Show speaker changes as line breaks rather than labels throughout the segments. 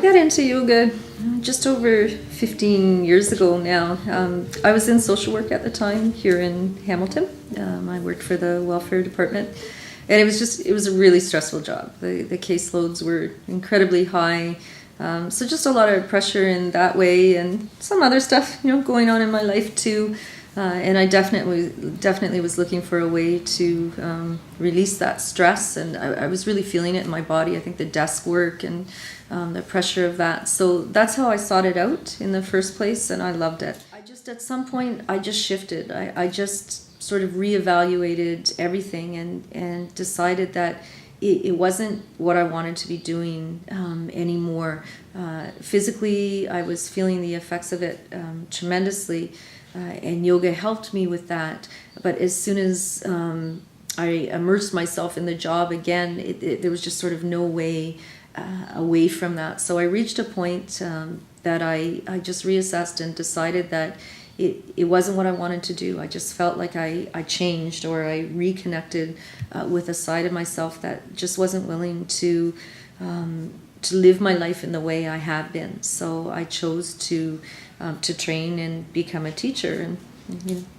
got into yoga just over 15 years ago now. I was in social work at the time here in Hamilton. I worked for the welfare department, and it was a really stressful job. The caseloads were incredibly high, so just a lot of pressure in that way, and some other stuff, going on in my life too. And I definitely was looking for a way to release that stress, and I was really feeling it in my body. I think the desk work and the pressure of that. So that's how I sought it out in the first place, and I loved it. At some point, I just shifted. I just sort of reevaluated everything and decided that it wasn't what I wanted to be doing anymore. Physically, I was feeling the effects of it tremendously. And yoga helped me with that. But as soon as I immersed myself in the job again, there was just sort of no way away from that. So I reached a point that I just reassessed and decided that it wasn't what I wanted to do. I just felt like I changed, or I reconnected with a side of myself that just wasn't willing to live my life in the way I had been. So I chose to train and become a teacher, and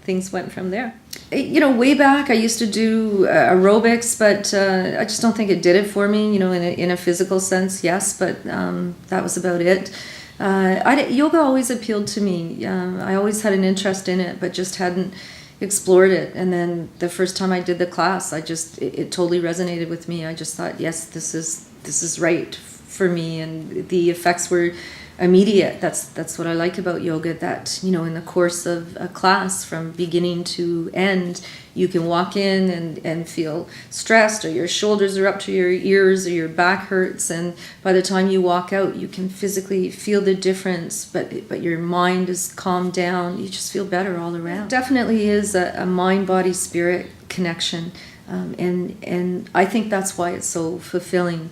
things went from there. Way back I used to do aerobics, but I just don't think it did it for me. In a physical sense, yes, but that was about it. Yoga always appealed to me. I always had an interest in it, but just hadn't explored it. And then the first time I did the class, it totally resonated with me. I just thought, yes, this is right for me, and the effects were immediate. That's what I like about yoga, that in the course of a class, from beginning to end, you can walk in and feel stressed, or your shoulders are up to your ears, or your back hurts, and by the time you walk out, you can physically feel the difference, but your mind is calmed down. You just feel better all around. It definitely is a mind, body, spirit connection. And I think that's why it's so fulfilling.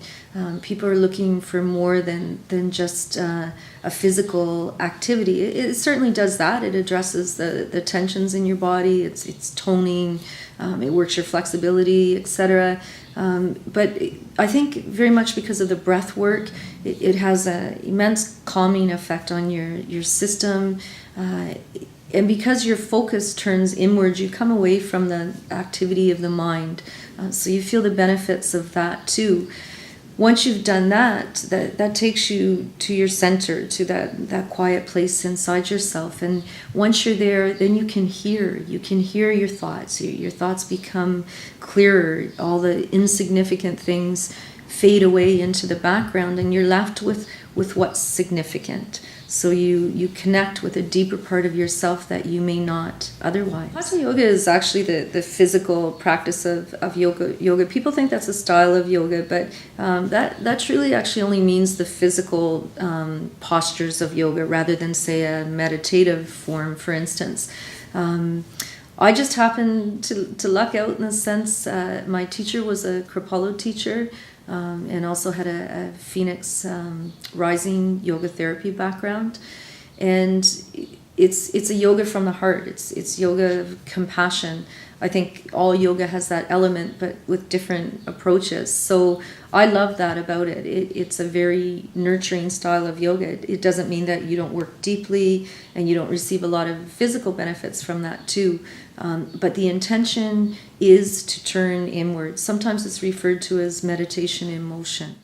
People are looking for more than just a physical activity. It certainly does that. It addresses the tensions in your body. It's toning. It works your flexibility, etc. But I think very much because of the breath work, it has an immense calming effect on your system. And because your focus turns inwards, you come away from the activity of the mind. So you feel the benefits of that too. Once you've done that takes you to your center, to that quiet place inside yourself. And once you're there, then you can hear your thoughts. Your thoughts become clearer. All the insignificant things fade away into the background, and you're left with what's significant. So you connect with a deeper part of yourself that you may not otherwise. Hatha yoga is actually the physical practice of yoga. People think that's a style of yoga, but that truly actually only means the physical postures of yoga, rather than, say, a meditative form, for instance. I just happened to luck out in the sense my teacher was a Kripalu teacher, and also had a Phoenix rising yoga therapy background. And it's a yoga from the heart. It's yoga of compassion. I think all yoga has that element, but with different approaches. So I love that about it. It's a very nurturing style of yoga. It doesn't mean that you don't work deeply and you don't receive a lot of physical benefits from that too. But the intention is to turn inward. Sometimes it's referred to as meditation in motion.